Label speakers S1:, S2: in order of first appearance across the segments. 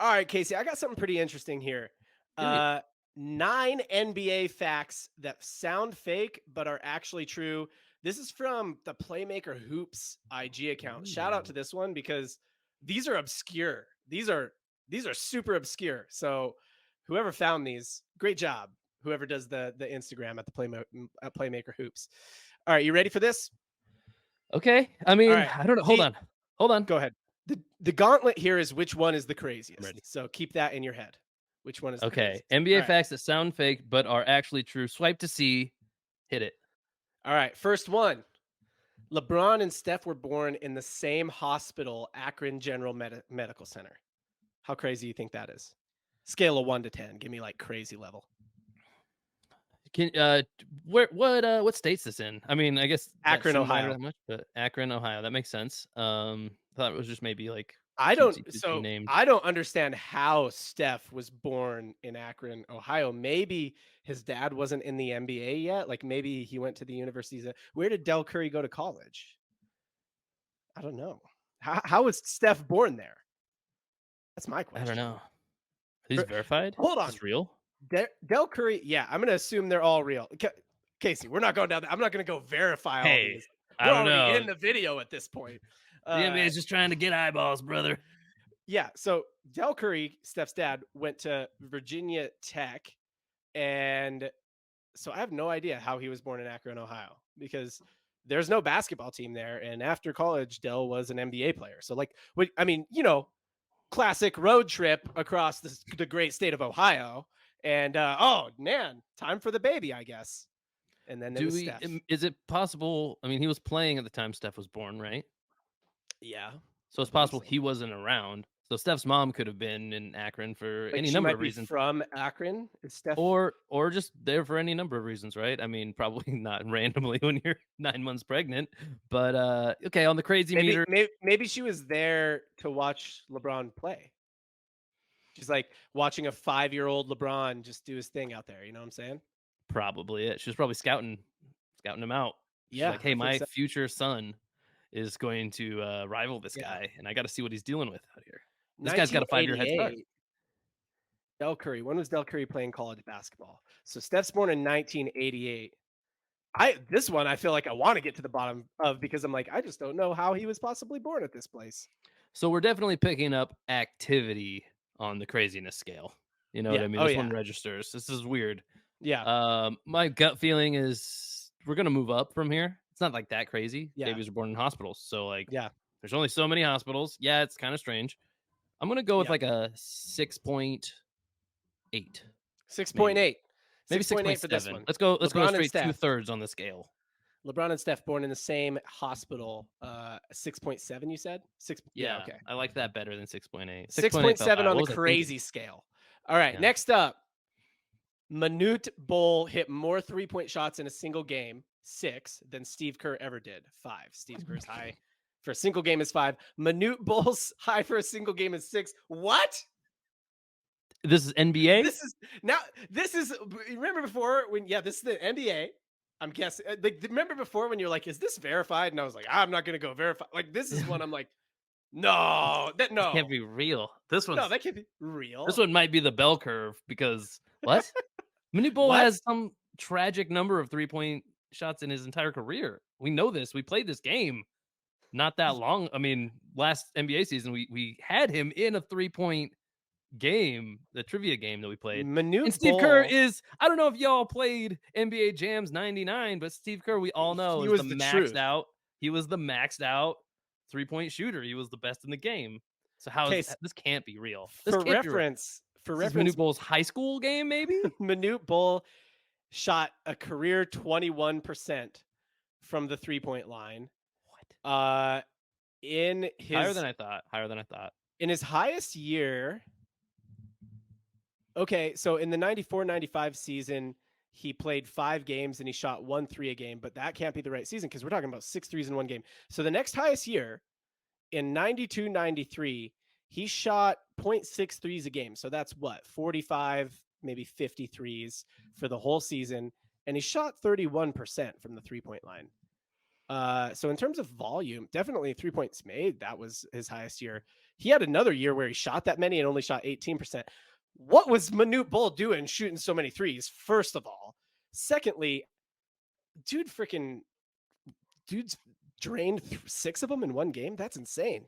S1: All right, Casey, I got something pretty interesting here.
S2: Do you?
S1: Uh, 9 NBA facts that sound fake but are actually true. This is from the Playmaker Hoops IG account. Shout out to
S2: Ooh.
S1: this one because these are obscure. These are super obscure. So whoever found these, great job. Whoever does the Instagram at the Playmaker Hoops. All right, you ready for this?
S2: Okay. I
S1: All
S2: mean,
S1: right.
S2: I don't know. Hold
S1: The
S2: on. Hold on.
S1: Go ahead. The gauntlet here is which one is the
S2: I'm ready.
S1: craziest. So keep that in your head. Which one is the
S2: Okay.
S1: craziest? All
S2: NBA
S1: right.
S2: facts that sound fake but are actually true. Swipe to see. Hit it.
S1: All right. First one. LeBron and Steph were born in the same hospital, Akron General Medical Center. How crazy do you think that is? Scale of 1 to 10. Give me like crazy level.
S2: Can what state's this in? I mean, I guess that
S1: Akron,
S2: shouldn't matter
S1: Ohio.
S2: that much, but Akron, Ohio. That makes sense. Thought it was just maybe like
S1: I don't
S2: cutesy cutesy
S1: so
S2: named.
S1: I don't understand how Steph was born in Akron, Ohio. Maybe his dad wasn't in the NBA yet. Like maybe he went to the universities. Where did Del Curry go to college? I don't know. How was Steph born there? That's my
S2: I don't
S1: question.
S2: know. Are these verified?
S1: Hold
S2: Is
S1: on.
S2: this real?
S1: Del Curry, yeah, I'm gonna assume they're all real. Casey, we're not going down there. I'm not gonna go verify all
S2: Hey,
S1: these.
S2: I
S1: We're
S2: don't
S1: already
S2: know.
S1: in the video at this point.
S2: The NBA
S1: Uh,
S2: is just trying to get eyeballs, brother.
S1: yeah, so Del Curry, Steph's dad, went to Virginia Tech, and so I have no idea how he was born in Akron, Ohio, because there's no basketball team there. And after college, Dell was an NBA player. So, like, I mean, classic road trip across the great state of Ohio. And oh man, time for the baby, I guess. And then it
S2: Do
S1: was
S2: we?
S1: Steph.
S2: Is it possible? I mean, he was playing at the time Steph was born, right?
S1: Yeah,
S2: So
S1: I
S2: it's
S1: believe
S2: possible
S1: so.
S2: he wasn't around. So Steph's mom could have been in Akron for
S1: Like
S2: any
S1: she
S2: number
S1: might
S2: of
S1: be
S2: reasons,
S1: from Akron. Is Steph?
S2: or just there for any number of reasons, right? I mean, probably not randomly when you're 9 months pregnant, but okay. On the crazy
S1: Maybe,
S2: meter,
S1: maybe she was there to watch LeBron play. She's like watching a 5-year-old LeBron just do his thing out there. You know what I'm saying?
S2: probably it. She was probably scouting him out. She's
S1: Yeah,
S2: like,
S1: I
S2: hey,
S1: think
S2: my
S1: so.
S2: future son is going to rival this
S1: Yeah.
S2: guy, and I got to see what he's dealing with out here. This guy's got a 5-year head start.
S1: 1988. Del Curry. When was Del Curry playing college basketball? So Steph's born in 1988. This one I feel like I want to get to the bottom of because I'm like I just don't know how he was possibly born at this place.
S2: So we're definitely picking up activity on the craziness scale. You know what
S1: Yeah.
S2: I mean?
S1: Oh
S2: This one
S1: yeah.
S2: registers. This is weird.
S1: Yeah.
S2: My gut feeling is we're gonna move up from here. It's not like that crazy.
S1: Yeah.
S2: Babies are born in hospitals, so like,
S1: Yeah.
S2: there's only so many hospitals. Yeah, it's kind of strange. I'm gonna go with
S1: Yeah.
S2: like a 6.8, maybe,
S1: 6.8.
S2: maybe
S1: 6.8 for this
S2: 6.7.
S1: one.
S2: Let's go
S1: LeBron and
S2: straight two
S1: Steph.
S2: thirds on the scale.
S1: LeBron and Steph born in the same hospital. 6.7 you said? 6 Yeah,
S2: Yeah,
S1: okay.
S2: I like that better than 6.8. 6.8 felt
S1: 6.7
S2: high.
S1: on
S2: What
S1: the
S2: was I thinking?
S1: crazy scale. All right,
S2: Yeah.
S1: next up. Manute Bol hit more three-point shots in a single game, 6, than Steve Kerr ever did, 5. Steve Kerr's high for a single game is 5. Manute Bol's high for a single game is 6. What?
S2: This is NBA.
S1: This is now this is remember before when this is the NBA. I'm guessing like remember before when you're like, is this verified? And I was like, I'm not gonna go verify. Like this is one I'm like, no, that
S2: This can't
S1: no,
S2: be real.
S1: no, that can't be real.
S2: This one might be the bell curve because what? Manute Bol
S1: What?
S2: has some tragic number of 3-point shots in his entire career. We know this. We played this game not that long. I mean, last NBA season, we had him in a 3-point game, the trivia game that we played. And
S1: Manute
S2: Steve Kerr
S1: Bol,
S2: is, I don't know if y'all played NBA Jams 99, but Steve Kerr, we all know,
S1: he
S2: is the
S1: was the
S2: maxed
S1: truth.
S2: out. He was the maxed out 3-point shooter. He was the best in the game. So how is
S1: Okay,
S2: this can't be real? This
S1: for
S2: can't be real.
S1: reference, for
S2: This is Manute
S1: reference,
S2: Bol's high school game, maybe?
S1: Manute Bol shot a career 21% from the 3-point line.
S2: What?
S1: Uh, in
S2: Higher than
S1: his
S2: I thought. Higher than I thought.
S1: in his highest year. Okay, so in the 94-95 season, he played 5 games and he shot 1 3 a game, but that can't be the right season because we're talking about 6 threes in one game. So the next highest year in 92-93, he shot 0.6 threes a game. So that's what, 45, maybe 50 threes for the whole season. And he shot 31% from the 3-point line. So in terms of volume, definitely 3 points made. That was his highest year. he had another year where he shot that many and only shot 18%. What was Manute Bol doing shooting so many threes? First of all, secondly, dude, freaking dude's drained 6 of them in one game. That's insane.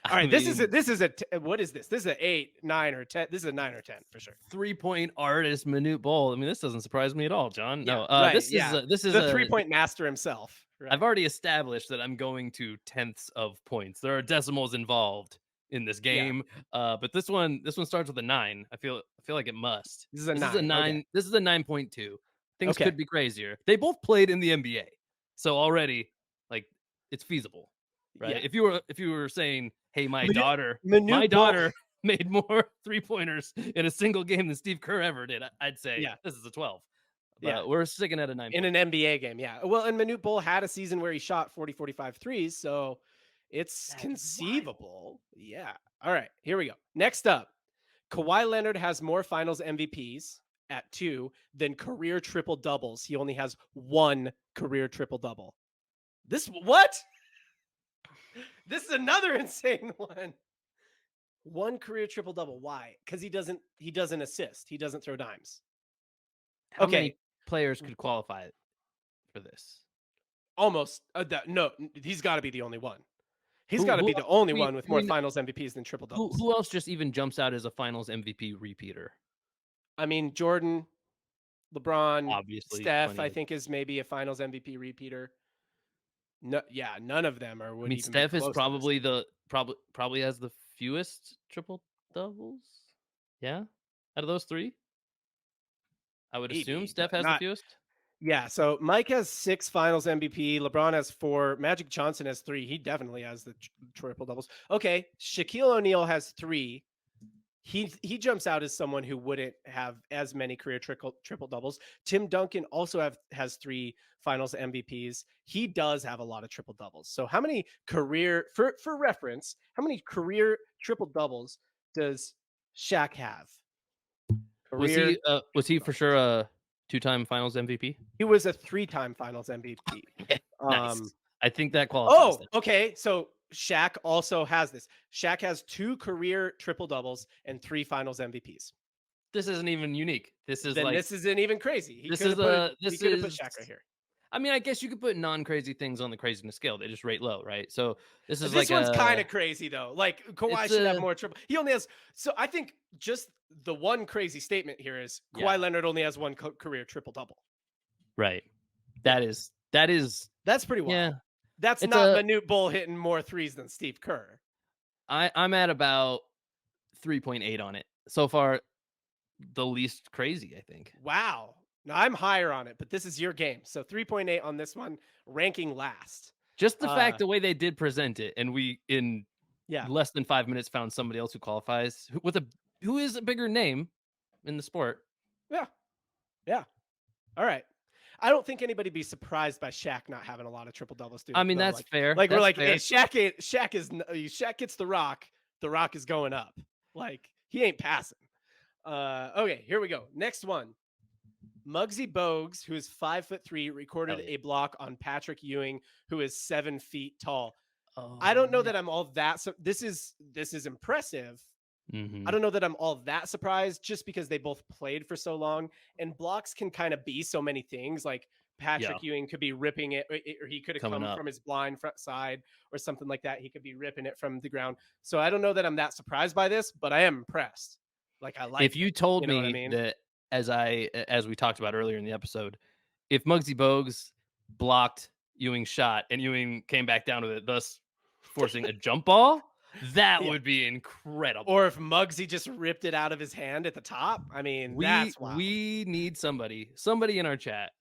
S1: All
S2: I
S1: right,
S2: mean,
S1: this is what is this? This is a 8, 9, or 10. This is a 9 or 10 for sure.
S2: 3-point artist Manute Bol. I mean, this doesn't surprise me at all, John.
S1: Yeah,
S2: No,
S1: right.
S2: this is
S1: Yeah,
S2: this is
S1: the
S2: a
S1: 3-point master himself.
S2: I've
S1: Right.
S2: already established that I'm going to tenths of points. There are decimals involved in this
S1: Yeah,
S2: game, but this one starts with a 9. I feel like it must.
S1: this is a
S2: This is a
S1: 9. Okay.
S2: 9. This is a 9.2. Things
S1: Okay.
S2: could be crazier. They both played in the NBA, so already like it's feasible, right?
S1: Yeah.
S2: If you were saying, hey, my daughter, my
S1: Manute Bol.
S2: daughter made more 3-pointers in a single game than Steve Kerr ever did, I'd say
S1: Yeah.
S2: this is a 12.
S1: Yeah.
S2: But we're sticking at a
S1: In
S2: 9.2.
S1: an NBA game. Yeah. Well, and Manute Bol had a season where he shot 40, 45 threes. So it's
S2: That's wild.
S1: conceivable. Yeah. All right. Here we go. Next up, Kawhi Leonard has more finals MVPs at 2 than career triple doubles. He only has 1 career triple double. This, what? This is another insane one. 1 career triple double. Why? Because he doesn't assist. He doesn't throw dimes.
S2: How
S1: Okay.
S2: many players could qualify for this?
S1: Almost. No, he's got to be the only one. He's
S2: Who
S1: got to
S2: who
S1: be
S2: else
S1: the only
S2: do we
S1: one with
S2: do
S1: more
S2: we
S1: finals MVPs than triple
S2: who
S1: doubles.
S2: who else just even jumps out as a Finals MVP repeater?
S1: I mean, Jordan, LeBron,
S2: Obviously,
S1: Steph,
S2: plenty
S1: I
S2: of.
S1: think is maybe a finals MVP repeater. No, yeah, none of them are
S2: I
S1: would
S2: mean,
S1: even be
S2: Steph is
S1: close to this.
S2: probably has the fewest triple doubles. Yeah, out of those three, I would assume
S1: Maybe,
S2: Steph
S1: but
S2: has the
S1: not.
S2: fewest.
S1: Yeah, so Mike has 6 finals MVP, LeBron has 4, Magic Johnson has 3. He definitely has the triple doubles. Okay, Shaquille O'Neal has 3. He jumps out as someone who wouldn't have as many career triple doubles. Tim Duncan also has 3 finals MVPs. He does have a lot of triple doubles. So how many career for reference, how many career triple doubles does Shaq have?
S2: Was
S1: Career
S2: he was
S1: triple
S2: he for sure
S1: doubles.
S2: a 2-time Finals MVP?
S1: He was a 3-time finals MVP.
S2: Nice. I think that qualifies
S1: Oh,
S2: then.
S1: okay. So Shaq also has this. Shaq has 2 career triple doubles and 3 finals MVPs.
S2: This isn't even unique. This is
S1: Then
S2: like
S1: this isn't even crazy. He
S2: this
S1: could
S2: is
S1: have put it.
S2: a
S1: He
S2: this
S1: could have put
S2: is
S1: Shaq right here.
S2: I mean, I guess you could put non-crazy things on the craziness scale. They just rate low, right? So this is
S1: This
S2: like
S1: one's kind
S2: a
S1: of crazy though. Like Kawhi
S2: it's
S1: should have
S2: a
S1: more triple. He only has. So I think just the one crazy statement here is
S2: yeah,
S1: Kawhi Leonard only has 1 career triple double.
S2: right.
S1: Yeah,
S2: That is
S1: that's pretty
S2: yeah.
S1: wild. That's
S2: It's
S1: not
S2: a
S1: Manute Bol hitting more threes than Steve Kerr.
S2: I'm at about 3.8 on it. So far the least crazy, I think.
S1: Wow. Now I'm higher on it, but this is your game. So 3.8 on this one, ranking last.
S2: Just the
S1: Uh
S2: fact the way they did present it and we in
S1: yeah.
S2: less than 5 minutes found somebody else who qualifies who is a bigger name in the sport.
S1: Yeah. Yeah. All right. I don't think anybody be surprised by Shaq not having a lot of triple doubles,
S2: I
S1: dude.
S2: mean,
S1: Though,
S2: that's fair.
S1: like we're
S2: That's
S1: like, hey,
S2: fair.
S1: Shaq gets the rock is going up. Like he ain't passing. Okay, here we go. Next one. Muggsy Bogues, who is 5'3",
S2: Hell
S1: recorded
S2: yeah.
S1: a block on Patrick Ewing, who is 7 feet tall. I
S2: Oh,
S1: don't know
S2: yeah.
S1: that I'm all that. So this is impressive. I
S2: Mhm.
S1: don't know that I'm all that surprised just because they both played for so long and blocks can kind of be so many things. Like
S2: Yeah,
S1: Patrick Ewing could be ripping it, or he could have
S2: coming
S1: come
S2: up.
S1: from his blind front side or something like that. He could be ripping it from the ground. So I don't know that I'm that surprised by this, but I am impressed. Like I
S2: If
S1: like
S2: you
S1: it.
S2: told
S1: You know what I
S2: me
S1: mean?
S2: that as we talked about earlier in the episode, if Muggsy Bogues blocked Ewing's shot and Ewing came back down with it, thus forcing a jump ball, that
S1: Yeah.
S2: would be incredible.
S1: Or if Muggsy just ripped it out of his hand at the top. I mean,
S2: We
S1: that's wild.
S2: we need somebody in our chat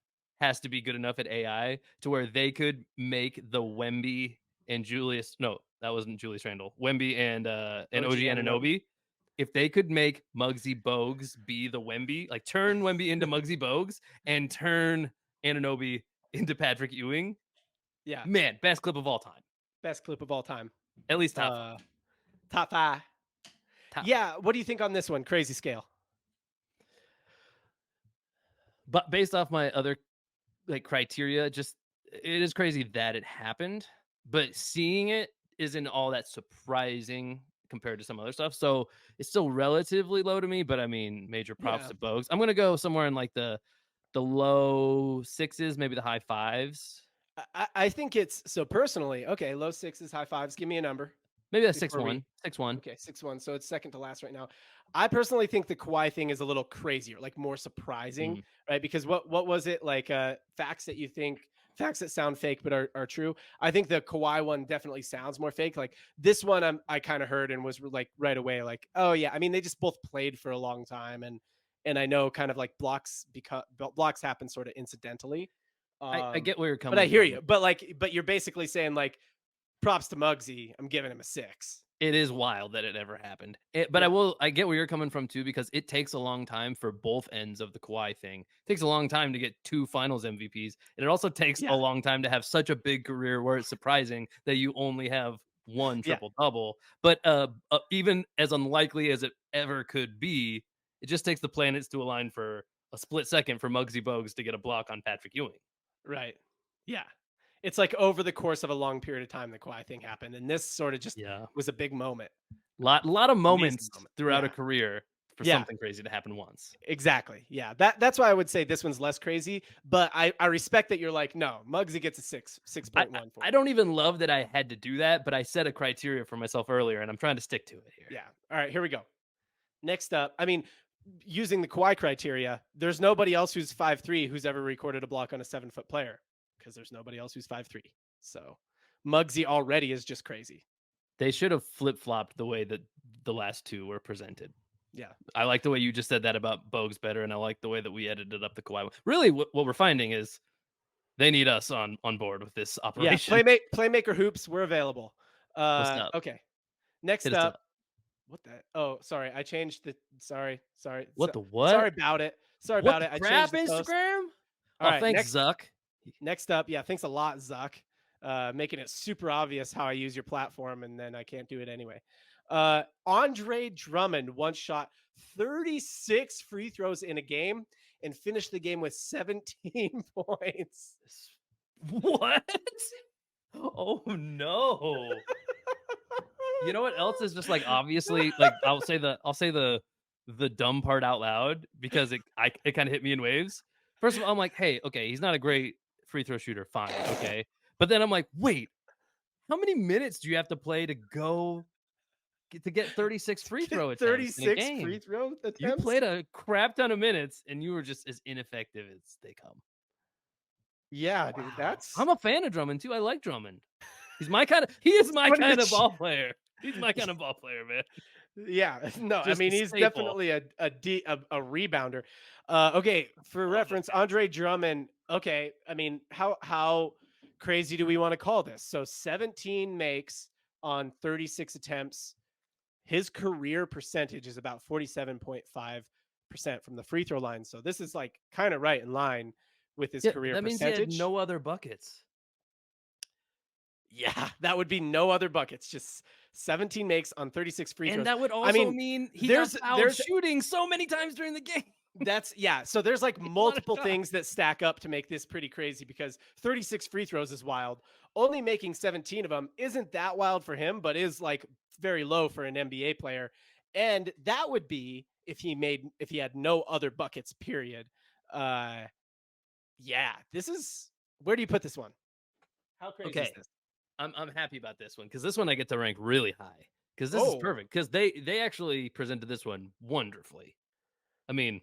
S2: has to be good enough at AI to where they could make the Wemby and Julius no, that wasn't Julius Randle. Wemby and
S1: OG
S2: OG
S1: Anunoby.
S2: Anunoby. If they could make Muggsy Bogues be the Wemby, like turn Wemby into Muggsy Bogues and turn Anunoby into Patrick Ewing,
S1: Yeah.
S2: man, best clip of all time.
S1: Best clip of all time.
S2: At least top
S1: Uh,
S2: 5.
S1: top 5.
S2: Top 5.
S1: Yeah. What do you think on this one? Crazy scale.
S2: But based off my other like criteria, just it is crazy that it happened, but seeing it isn't all that surprising compared to some other stuff. So it's still relatively low to me, but I mean, major props
S1: Yeah.
S2: to Bogues. I'm gonna go somewhere in like the low sixes, maybe the high fives.
S1: I think it's so personally, okay, low sixes, high fives. Give me a number
S2: Maybe a six
S1: before we
S2: one, 6-1.
S1: okay, 6-1. So it's second to last right now. I personally think the Kawhi thing is a little crazier, like more surprising,
S2: Mm.
S1: right? Because what was it like facts that you think facts that sound fake but are true? I think the Kawhi one definitely sounds more fake. Like this one I kind of heard and was like right away like, "Oh yeah, I mean they just both played for a long time and I know kind of like blocks happen sort of incidentally."
S2: I get where you're
S1: But I
S2: coming
S1: hear
S2: from.
S1: you. But you're basically saying like props to Muggsy. I'm giving him a 6.
S2: It is wild that it ever happened. But
S1: Yeah.
S2: I get where you're coming from too, because it takes a long time for both ends of the Kawhi thing. It takes a long time to get 2 finals MVPs, and it also takes a
S1: Yeah.
S2: long time to have such a big career where it's surprising that you only have 1
S1: Yeah.
S2: triple-double. But, even as unlikely as it ever could be, it just takes the planets to align for a split second for Muggsy Bogues to get a block on Patrick Ewing.
S1: Right. Yeah. It's like over the course of a long period of time the Kawhi thing happened, and this sort of just
S2: Yeah.
S1: was a big moment,
S2: Lot of
S1: amazing
S2: moments
S1: moment.
S2: throughout a
S1: Yeah.
S2: career for
S1: Yeah.
S2: something crazy to happen once.
S1: Exactly. Yeah. That's why I would say this one's less crazy, but I respect that you're like, no, Muggsy gets a 6,
S2: I I
S1: 6.1 for
S2: I
S1: me.
S2: don't even love that I had to do that, but I set a criteria for myself earlier, and I'm trying to stick to it here.
S1: Yeah. All right, here we go. Next up, I mean, using the Kawhi criteria, there's nobody else who's 5'3" who's ever recorded a block on a 7-foot player because there's nobody else who's 5'3". So Muggsy already is just crazy.
S2: They should have flip-flopped the way that the last 2 were presented.
S1: Yeah.
S2: I like the way you just said that about Bogues better, and I like the way that we edited up the Kawhi one. Really, what we're finding is they need us on board with this
S1: Yeah.
S2: operation.
S1: Playmaker hoops, we're available.
S2: What's up?
S1: Okay.
S2: Hit
S1: Next
S2: us
S1: up,
S2: up.
S1: what the oh, sorry. I changed the
S2: What the
S1: sorry
S2: what?
S1: about it. Sorry
S2: What
S1: about
S2: the
S1: it. I changed
S2: crap,
S1: the post.
S2: Instagram?
S1: All
S2: Oh,
S1: right,
S2: thanks, Zuck.
S1: next up, yeah, thanks a lot, Zuck. Making it super obvious how I use your platform, and then I can't do it anyway. Andre Drummond once shot 36 free throws in a game and finished the game with 17 points.
S2: What? Oh, no. You know what else is just, like, obviously like, I'll say the dumb part out loud because it kinda hit me in waves. First of all, I'm like, "Hey, okay, he's not a great free throw shooter, fine, okay." But then I'm like, "Wait, how many minutes do you have to play to get 36 free
S1: Get
S2: throw attempts in a
S1: 36 free
S2: game?"
S1: throw
S2: You
S1: attempts?
S2: played a crap ton of minutes, and you were just as ineffective as they come.
S1: Yeah, dude,
S2: Wow.
S1: that's
S2: I'm a fan of Drummond too, I like Drummond. He is my
S1: somebody
S2: kind
S1: that
S2: of ball player. He's my kind of ball player, man.
S1: yeah, no, I
S2: Just
S1: mean
S2: a
S1: he's
S2: staple.
S1: definitely a rebounder. Okay, for
S2: Oh, my
S1: reference,
S2: gosh.
S1: Andre Drummond. Okay, I mean how crazy do we want to call this? So 17 makes on 36 attempts. His career percentage is about 47.5% from the free throw line. So this is like kind of right in line with his
S2: Yeah,
S1: career
S2: that means he had
S1: percentage.
S2: no other buckets.
S1: Yeah, that would be no other buckets, just 17 makes on 36 free
S2: And
S1: throws.
S2: that would
S1: I
S2: also
S1: mean,
S2: mean he got fouled
S1: there's
S2: shooting so many times during the game.
S1: that's yeah. So there's like
S2: A lot of
S1: multiple
S2: shots.
S1: things that stack up to make this pretty crazy because 36 free throws is wild. Only making 17 of them isn't that wild for him, but is like very low for an NBA player. And that would be if he had no other buckets, period. Uh yeah, this is where do you put this one? How crazy is
S2: Okay,
S1: this?
S2: I'm happy about this one because this one I get to rank really high because this is
S1: Oh,
S2: perfect because they actually presented this one wonderfully. I mean,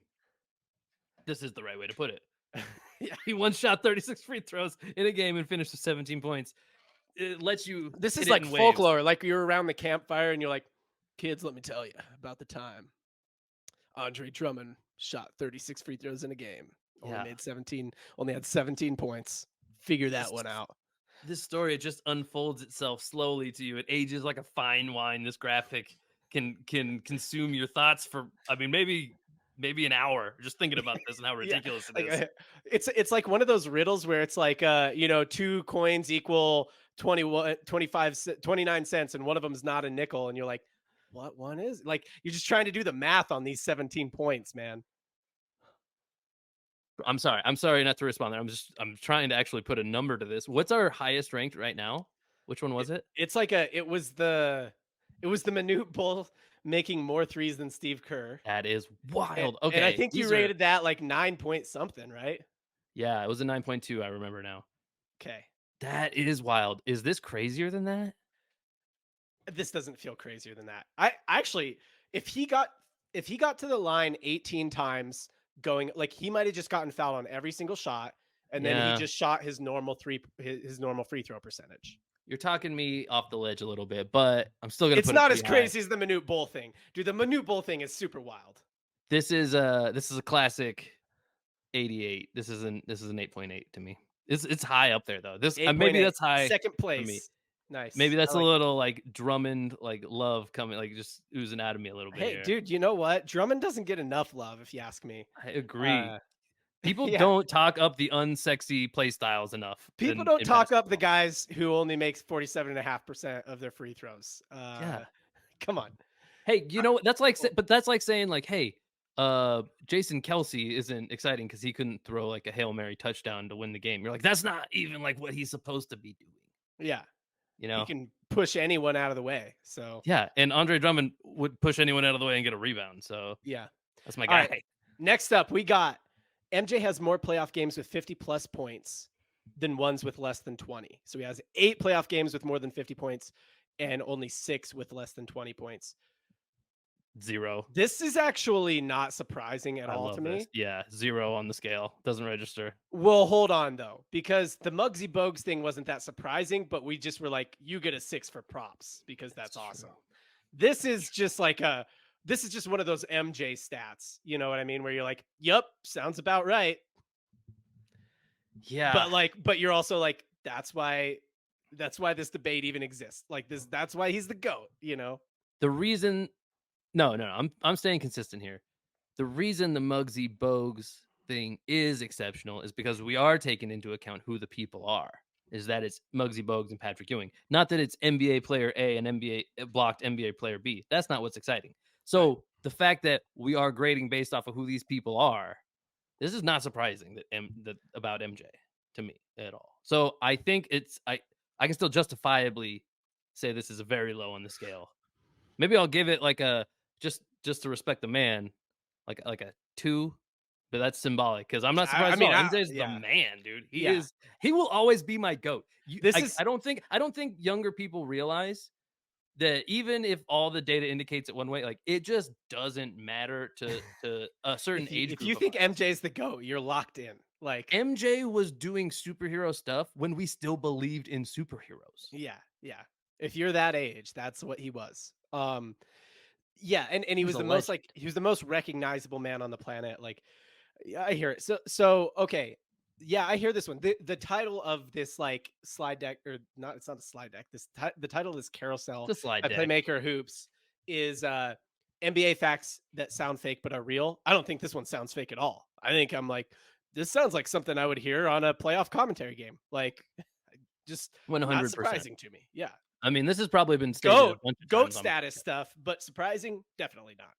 S2: this is the right way to put it.
S1: yeah.
S2: He once shot 36 free throws in a game and finished with 17 points. It lets you
S1: This
S2: hit
S1: is
S2: it
S1: like
S2: in waves.
S1: folklore. Like you're around the campfire and you're like, kids, let me tell you about the time Andre Drummond shot 36 free throws in a game.
S2: Yeah,
S1: Only had 17 points. Figure that
S2: this
S1: one out.
S2: this story, it just unfolds itself slowly to you. It ages like a fine wine. This graphic can consume your thoughts for, I mean, maybe an hour just thinking about this and how
S1: Yeah.
S2: ridiculous it
S1: Like
S2: is.
S1: it's like one of those riddles where it's like two coins equal 21 25 29 cents and one of them is not a nickel and you're like, what one is? Like you're just trying to do the math on these 17 points, man.
S2: I'm sorry not to respond there. I'm trying to actually put a number to this. What's our highest ranked right now? Which one
S1: It,
S2: was it?
S1: it's like a it was the It was the Manute Bull making more threes than Steve Kerr.
S2: That is
S1: And,
S2: wild.
S1: and I
S2: Okay,
S1: think you
S2: these are
S1: rated that like 9 point something, right?
S2: yeah, it was a 9.2, I remember now.
S1: Okay.
S2: That is wild. Is this crazier than that?
S1: This doesn't feel crazier than that. I actually, if he got if he got to the line 18 times going, like he might have just gotten fouled on every single shot, and then he
S2: Yeah,
S1: just shot his normal his normal free throw percentage.
S2: you're talking me off the ledge a little bit, but I'm still gonna
S1: It's
S2: put it
S1: not as
S2: pretty high.
S1: crazy as the Manute Bull thing, dude. The Manute Bull thing is super wild.
S2: This is a classic 88. This is an 8.8 to me. It's high up there though. This maybe
S1: 8.8,
S2: that's high
S1: second
S2: for me.
S1: place. Nice.
S2: Maybe
S1: I
S2: that's a
S1: like it.
S2: little like Drummond like love coming like just oozing out of me a little bit
S1: Hey,
S2: here.
S1: dude, you know what? Drummond doesn't get enough love, if you ask me.
S2: I agree.
S1: Uh,
S2: People
S1: yeah,
S2: don't talk up the unsexy play styles enough
S1: people
S2: in
S1: don't
S2: in
S1: talk up the
S2: basketball.
S1: guys who only makes 47.5% of their free throws.
S2: Yeah.
S1: Come on.
S2: Hey, you
S1: I-
S2: know what? That's like
S1: well,
S2: but that's like saying like, "Hey, Jason Kelsey isn't exciting because he couldn't throw like a Hail Mary touchdown to win the game." You're like, "That's not even like what he's supposed to be doing."
S1: yeah,
S2: You
S1: he
S2: know?
S1: can push anyone out of the way. So,
S2: Yeah, and Andre Drummond would push anyone out of the way and get a rebound, so
S1: yeah.
S2: that's my
S1: All right.
S2: guy.
S1: Next up, we got MJ has more playoff games with 50 plus points than ones with less than 20. So he has 8 playoff games with more than 50 points and only 6 with less than 20 points.
S2: 0.
S1: This is actually not surprising at
S2: I
S1: all to
S2: love this.
S1: me.
S2: Yeah, 0 on the scale. Doesn't register.
S1: Well, hold on though, because the Muggsy Bogues thing wasn't that surprising, but we just were like, you get a 6 for props because
S2: That's
S1: that's
S2: true.
S1: awesome. This
S2: That's
S1: is
S2: true.
S1: just like this is just one of those MJ stats. You know what I mean? Where you're like, yep, sounds about right.
S2: Yeah.
S1: But you're also like, that's why this debate even exists. Like that's why he's the GOAT, you know?
S2: The reason no, no, no, I'm staying consistent here. The reason the Muggsy Bogues thing is exceptional is because we are taking into account who the people are. Is that it's Muggsy Bogues and Patrick Ewing. Not that it's NBA player A and NBA blocked NBA player B. That's not what's exciting.
S1: Right.
S2: So the fact that we are grading based off of who these people are, this is not surprising that about MJ to me at all. So I think I can still justifiably say this is a very low on the scale. Maybe I'll give it like a just to respect the man, like a 2, but that's symbolic because 'cause I'm not
S1: I
S2: surprised at
S1: mean,
S2: all. MJ's the
S1: yeah.
S2: man, dude.
S1: Yeah.
S2: He will always be my GOAT. You
S1: This
S2: I
S1: is
S2: I don't think younger people realize that even if all the data indicates it one way, like, it just doesn't matter to a certain age
S1: if you
S2: group of
S1: think
S2: us.
S1: MJ is the GOAT, you're locked in. Like,
S2: MJ was doing superhero stuff when we still believed in superheroes.
S1: yeah, yeah. If you're that age, that's what he was. Yeah, and he
S2: He's
S1: was
S2: a
S1: the most
S2: legend.
S1: like he was the most recognizable man on the planet. Like, yeah, I hear it. So okay. Yeah, I hear this one. The title of this like slide deck or not it's not a slide deck. The title of this carousel
S2: It's a slide
S1: by
S2: deck.
S1: Playmaker Hoops is NBA facts that sound fake but are real. I don't think this one sounds fake at all. I think I'm like this sounds like something I would hear on a playoff commentary game. Like just not
S2: 100%.
S1: surprising to me. Yeah.
S2: I mean, this has probably been stated a
S1: Goat
S2: bunch of
S1: goat
S2: times on
S1: status
S2: podcasts.
S1: stuff, but surprising definitely not.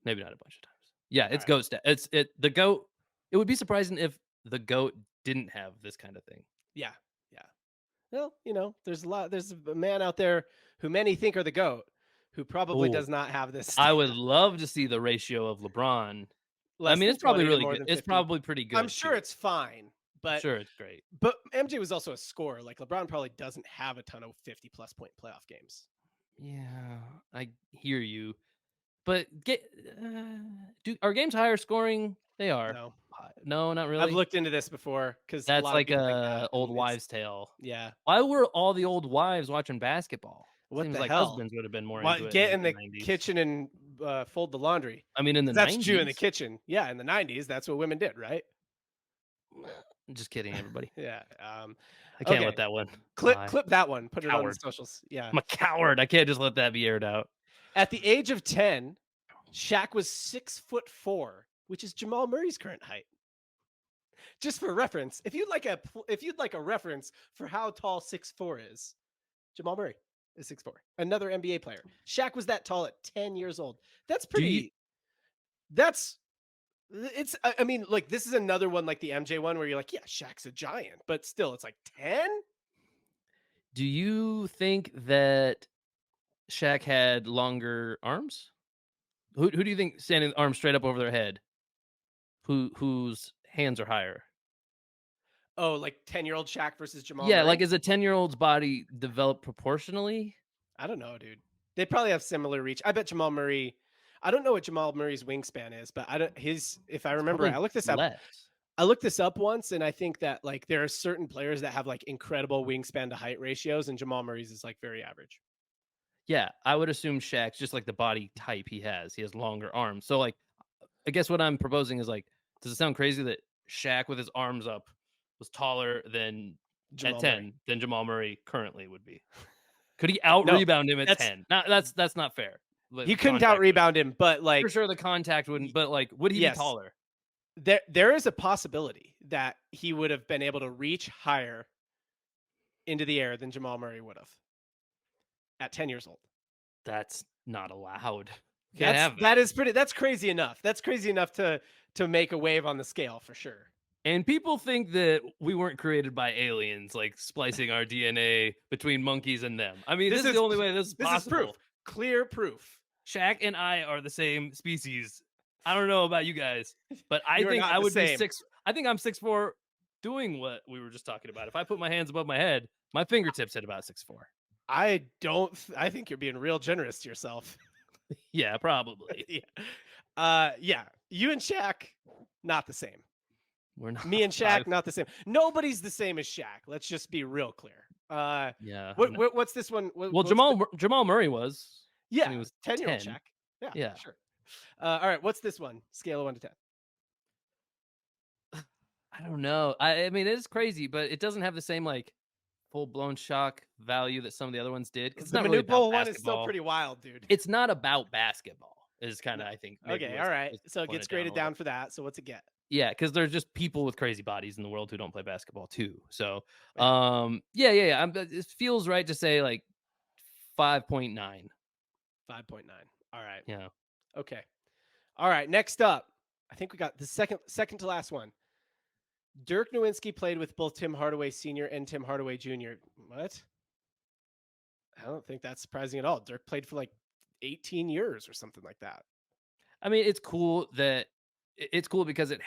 S2: Maybe not a bunch of times. Yeah,
S1: All
S2: it's
S1: right.
S2: GOAT it's it the GOAT it would be surprising if the GOAT didn't have this kind of thing.
S1: Yeah. Yeah. Well, there's a man out there who many think are the GOAT who probably
S2: Ooh,
S1: does not have this
S2: I would
S1: stat.
S2: love to see the ratio of LeBron. I
S1: Less
S2: mean,
S1: than
S2: it's probably
S1: 20 to
S2: really
S1: more
S2: good.
S1: than
S2: It's
S1: 50.
S2: probably pretty
S1: I'm
S2: good
S1: sure
S2: too.
S1: it's fine,
S2: I'm
S1: but
S2: sure it's great.
S1: but MJ was also a scorer. Like LeBron probably doesn't have a ton of 50 plus point playoff games.
S2: Yeah, I hear you. But get do are games higher scoring? They are.
S1: No.
S2: No, not
S1: I've
S2: really.
S1: looked into this before cuz a
S2: That's
S1: lot of
S2: like
S1: people think that
S2: a old
S1: and it's
S2: wives' tale.
S1: yeah.
S2: Why were all the old wives watching basketball?
S1: What
S2: Seems
S1: the
S2: like
S1: hell?
S2: husbands would have been more into
S1: What
S2: it in
S1: get
S2: the
S1: in the
S2: 90s.
S1: kitchen and fold the laundry.
S2: I mean, in the
S1: 'Cause that's Jew in the
S2: 90s?
S1: kitchen. Yeah, in the 90s that's what women did, right?
S2: Just kidding, everybody.
S1: Yeah.
S2: I can't let
S1: Okay.
S2: that one
S1: Clip
S2: fly.
S1: clip that one, put it on the
S2: Coward.
S1: socials. Yeah.
S2: I'm a coward. I can't just let that be aired out.
S1: At the age of 10, Shaq was 6'4", which is Jamal Murray's current height. Just for reference, if you'd like a reference for how tall 6'4" is, Jamal Murray is 6'4". Another NBA player. Shaq was that tall at 10 years old. That's
S2: Do you
S1: pretty that's it's I mean, like this is another one like the MJ one where you're like, yeah, Shaq's a giant, but still it's like 10?
S2: do you think that Shaq had longer arms? Who do you think standing arms straight up over their head, whose hands are higher?
S1: Oh, like 10-year-old Shaq versus Jamal
S2: Yeah, like,
S1: Murray?
S2: is a 10-year-old's body developed proportionally?
S1: I don't know, dude. They probably have similar reach. I bet Jamal Murray. I don't know what Jamal Murray's wingspan is, but I don't his if I
S2: It's
S1: remember right,
S2: probably
S1: I looked this up.
S2: less.
S1: I looked this up once and I think that like there are certain players that have like incredible wingspan to height ratios and Jamal Murray's is like very average.
S2: Yeah, I would assume Shaq's just like the body type he has. He has longer arms. So, like, I guess what I'm proposing is, like, does it sound crazy that Shaq with his arms up was taller than at
S1: Jamal Murray.
S2: 10 than Jamal Murray currently would be? Could he
S1: No,
S2: out-rebound him at
S1: that's
S2: 10? Not that's not fair.
S1: he
S2: With
S1: couldn't out
S2: contact wise.
S1: rebound him, but
S2: For
S1: like
S2: sure the contact wouldn't, but, like, would he be
S1: yes,
S2: taller?
S1: there is a possibility that he would have been able to reach higher into the air than Jamal Murray would have at 10 years old.
S2: That's not allowed. Can't have that.
S1: That is pretty that's crazy enough. That's crazy enough to make a wave on the scale for sure.
S2: And people think that we weren't created by aliens, like, splicing our DNA between monkeys and them. I mean,
S1: This
S2: this is
S1: is
S2: the only way this is
S1: this is proof.
S2: possible.
S1: Clear proof.
S2: Shaq and I are the same species. I don't know about you guys, but I
S1: You are
S2: think
S1: not
S2: I
S1: the
S2: would be
S1: same.
S2: 6 I think I'm 6'4", doing what we were just talking about. If I put my hands above my head, my fingertips hit about 6'4".
S1: I think you're being real generous to yourself.
S2: Yeah, probably.
S1: Yeah. Yeah. You and Shaq, not the same.
S2: We're not
S1: Me and
S2: 5.
S1: Shaq, not the same. Nobody's the same as Shaq. Let's just be real clear.
S2: Yeah, I'm not.
S1: What's this one?
S2: Well,
S1: What's the
S2: Jamal Murray was when
S1: yeah,
S2: he was
S1: 10-year-old
S2: 10.
S1: Shaq. Yeah,
S2: Yeah.
S1: sure. All right, what's this one? Scale of 1 to 10.
S2: I don't know. I mean, it is crazy, but it doesn't have the same, like, full-blown shock value that some of the other ones did, 'cause it's
S1: The
S2: not really about
S1: Manute one is still
S2: basketball.
S1: pretty wild, dude.
S2: It's not about basketball is
S1: No.
S2: kinda, I think, maybe
S1: Okay, all right.
S2: was
S1: So it
S2: pulling
S1: gets
S2: it down a
S1: graded
S2: little
S1: down
S2: bit.
S1: for that. So what's it get?
S2: Yeah, because there's just people with crazy bodies in the world who don't play basketball too. So,
S1: Yeah,
S2: yeah. It feels right to say, like, 5.9.
S1: 5.9. All right.
S2: Yeah.
S1: Okay. All right. Next up, I think we got the second to last one. Dirk Nowitzki played with both Tim Hardaway Sr. and Tim Hardaway Jr. What? I don't think that's surprising at all. Dirk played for like 18 years or something like that.
S2: I mean, it's cool because a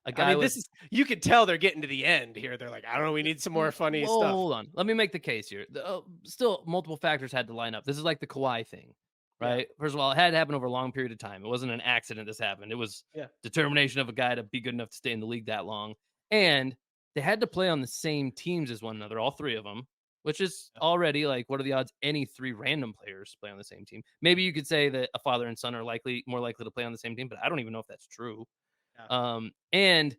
S1: I
S2: guy
S1: mean,
S2: with
S1: this is you could tell they're getting to the end here. They're like, I don't know, we need some more funny
S2: Well,
S1: stuff.
S2: hold on. Let me make the case here. Still, multiple factors had to line up. This is like the Kawhi thing,
S1: Yeah,
S2: right? First of all, it had to happen over a long period of time. It wasn't an accident this happened. It was
S1: yeah,
S2: determination of a guy to be good enough to stay in the league that long. And they had to play on the same teams as one another, all three of them, which is
S1: yeah,
S2: already like, what are the odds any three random players play on the same team? Maybe you could say that a father and son are more likely to play on the same team, but I don't even know if that's true.
S1: yeah.
S2: And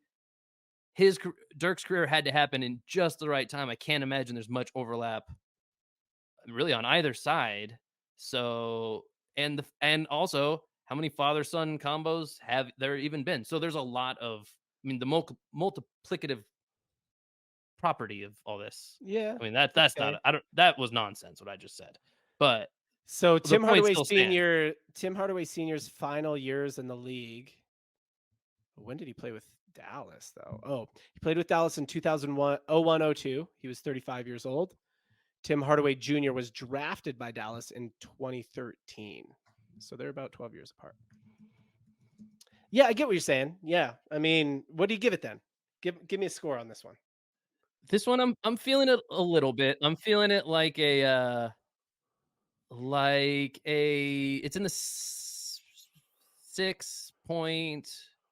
S2: Dirk's career had to happen in just the right time. I can't imagine there's much overlap really on either side. So, and also, how many father son combos have there even been? So there's a lot of, I mean, the multiplicative property of all this.
S1: Yeah.
S2: I mean, that's not
S1: Okay.
S2: I don't that was nonsense what I just said. But
S1: So
S2: the point still stands.
S1: Tim Hardaway Sr.'s final years in the league. When did he play with Dallas though? Oh, he played with Dallas in 2001, 0102. He was 35 years old. Tim Hardaway Jr. was drafted by Dallas in 2013. So they're about 12 years apart. Yeah, I get what you're saying. Yeah. I mean, what do you give it then? Give me a score on this one.
S2: This one I'm feeling it a little bit. I'm feeling it like a it's in the 6 point.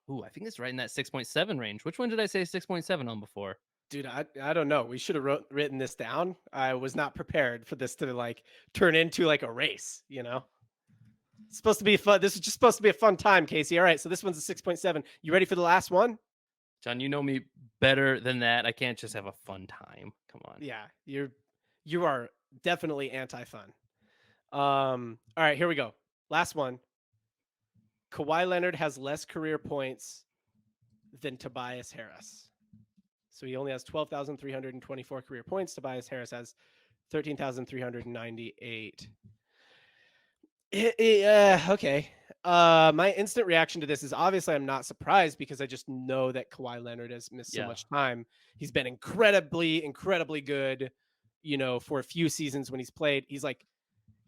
S2: Ooh, I think it's right in that 6.7 range. Which one did I say 6.7 on before?
S1: Dude, I don't know. We should have written this down. I was not prepared for this to like turn into like a race, you know? It's supposed to be fun. This is just supposed to be a fun time, Casey. All right, so this one's a 6.7. You ready for the last one?
S2: John, you know me better than that. I can't just have a fun time. Come on.
S1: Yeah, you are definitely anti-fun. All right, here we go. Last one. Kawhi Leonard has less career points than Tobias Harris. So he only has 12,324 career points. Tobias Harris has 13,398. Okay. My instant reaction to this is obviously I'm not surprised because I just know that Kawhi Leonard has missed so
S2: Yeah.
S1: much time. He's been incredibly, incredibly good, for a few seasons when he's played.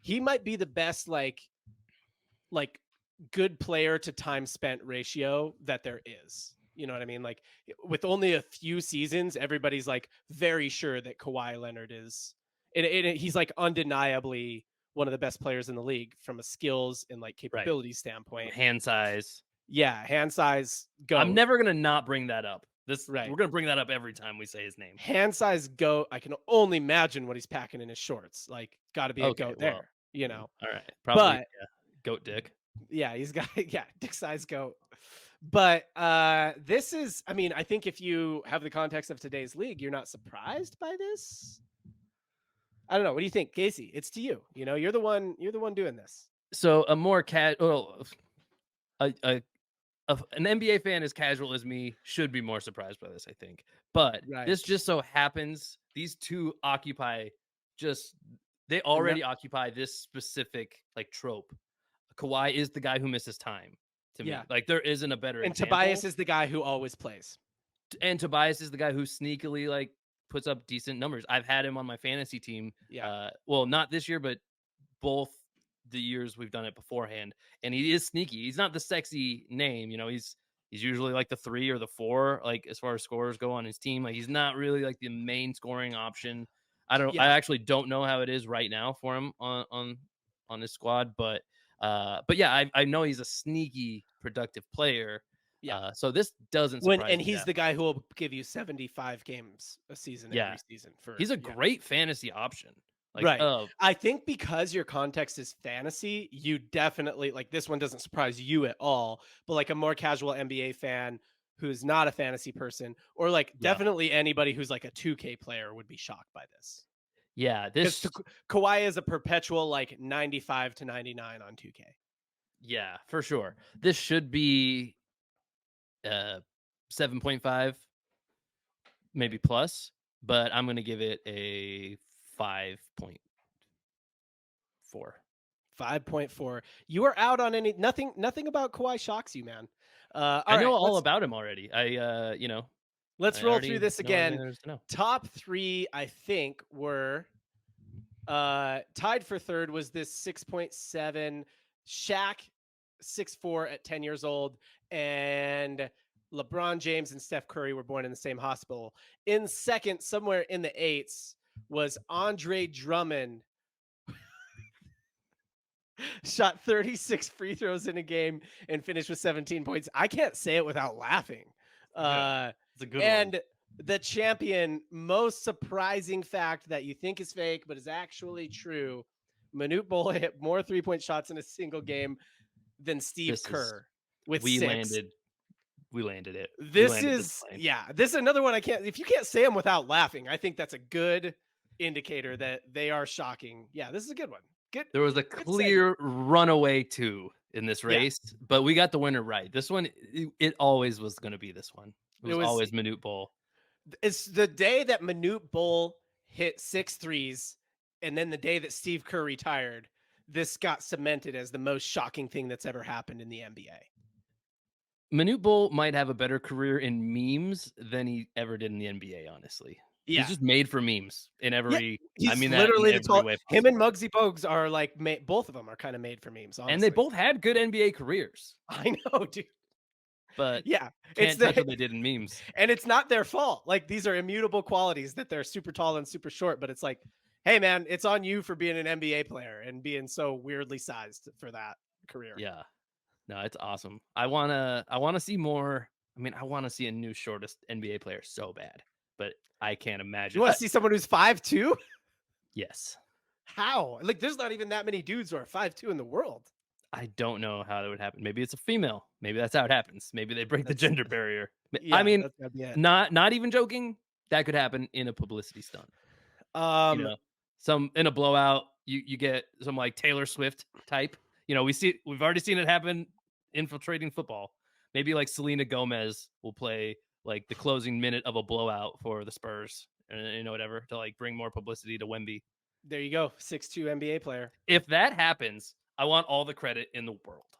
S1: he might be the best like good player to time spent ratio that there is. You know what I mean? Like with only a few seasons, everybody's like very sure that Kawhi Leonard is, and he's like undeniably one of the best players in the league from a skills and like
S2: Right.
S1: capability standpoint.
S2: Hand size.
S1: Yeah, hand size
S2: I'm
S1: goat.
S2: never gonna not bring that up.
S1: Right.
S2: We're gonna bring that up every time we say his name.
S1: Hand size goat. I can only imagine what he's packing in his shorts. Like, got to be a
S2: Okay,
S1: goat
S2: well,
S1: there, you know.
S2: all right. Probably,
S1: But
S2: yeah, goat dick.
S1: yeah, he's got yeah, dick size goat. But this is, I mean, I think if you have the context of today's league, you're not surprised by this. I don't know. What do you think, Casey? It's to you. You know, you're the one. You're the one doing this.
S2: So a more casual, an NBA fan as casual as me should be more surprised by this, I think. But
S1: Right.
S2: this just so happens these two occupy just they
S1: And
S2: already occupy this specific like trope. Kawhi is the guy who misses time to
S1: yeah.
S2: me. Like there isn't a better
S1: And
S2: example.
S1: Tobias is the guy who always plays.
S2: And Tobias is the guy who sneakily like puts up decent numbers. I've had him on my fantasy team.
S1: Yeah.
S2: Well, not this year, but both the years we've done it beforehand. And he is sneaky. He's not the sexy name, you know. He's usually like the 3 or the 4, like as far as scorers go on his team. Like he's not really like the main scoring option. I
S1: Yeah.
S2: actually don't know how it is right now for him on his squad, but yeah, I know he's a sneaky productive player.
S1: Yeah.
S2: So this doesn't
S1: When
S2: surprise
S1: and
S2: me
S1: he's
S2: that
S1: the
S2: much.
S1: guy who will give you 75 games a season
S2: Yeah,
S1: every season for
S2: he's a
S1: yeah.
S2: great fantasy option. Like,
S1: Right. I think because your context is fantasy, you definitely like this one doesn't surprise you at all, but like a more casual NBA fan who's not a fantasy person or like
S2: yeah,
S1: definitely anybody who's like a 2K player would be shocked by this.
S2: yeah,
S1: Cuz
S2: this,
S1: Kawhi is a perpetual like 95 to 99 on 2K.
S2: yeah, for sure. This should be 7.5, maybe plus, but I'm gonna give it a 5.4.
S1: 5.4. You are out on any nothing about Kawhi shocks you, man.
S2: I
S1: All
S2: know
S1: right,
S2: all about him already.
S1: let's
S2: I
S1: roll through
S2: already
S1: this
S2: know everything
S1: again.
S2: there is to know.
S1: Top 3 I think were tied for third was this 6.7 Shaq 6'4" at 10 years old, and LeBron James and Steph Curry were born in the same hospital. In second, somewhere in the eights, was Andre Drummond. Shot 36 free throws in a game and finished with 17 points. I can't say it without laughing.
S2: Yeah,
S1: Uh,
S2: it's a good one.
S1: and the champion, most surprising fact that you think is fake, but is actually true. Manute Bol hit more 3-point shots in a single game than Steve
S2: This is
S1: Kerr with
S2: we
S1: 6.
S2: landed we landed it. We
S1: This
S2: landed this
S1: is,
S2: plane.
S1: yeah, this is another one I can't, if you can't say them without laughing, I think that's a good indicator that they are shocking. Yeah, this is a good one. Good,
S2: There was a
S1: good segment.
S2: clear runaway 2 in this
S1: Yeah,
S2: race, but we got the winner right. This one, it always was gonna be this one. It
S1: it
S2: was
S1: was
S2: always Manute Bol.
S1: it's the day that Manute Bol hit 6 threes, and then the day that Steve Kerr retired, this got cemented as the most shocking thing that's ever happened in the NBA.
S2: Manute Bol might have a better career in memes than he ever did in the NBA, honestly. He's
S1: Yeah.
S2: just made for memes in
S1: Yeah.
S2: every I
S1: He's
S2: mean that in
S1: literally the
S2: every
S1: tall.
S2: way
S1: Him and
S2: possible.
S1: Muggsy Bogues are like, both of them are kind of made for memes,
S2: And they
S1: honestly.
S2: both had good NBA careers,
S1: I know, dude.
S2: but
S1: Yeah. It's
S2: can't touch
S1: the,
S2: what they did in memes.
S1: and it's not their fault. Like, these are immutable qualities that they're super tall and super short, but it's like, hey, man, it's on you for being an NBA player and being so weirdly sized for that career.
S2: Yeah. No, it's awesome. I wanna see more. I mean, I wanna see a new shortest NBA player so bad, but I can't
S1: You
S2: imagine.
S1: want to see someone who's 5'2"?
S2: Yes.
S1: How? Like, there's not even that many dudes who are 5'2" in the world.
S2: I don't know how that would happen. Maybe it's a female. Maybe that's how it happens. Maybe they break the
S1: That's
S2: gender barrier. I
S1: yeah,
S2: mean,
S1: that's gotta be it.
S2: not even joking. That could happen in a publicity stunt. You
S1: Um,
S2: know, some in a blowout, you get some like Taylor Swift type. We've already seen it happen infiltrating football. Maybe like Selena Gomez will play like the closing minute of a blowout for the Spurs, and whatever to like bring more publicity to Wemby.
S1: there you go, 6'2" NBA player.
S2: If that happens, I want all the credit in the world.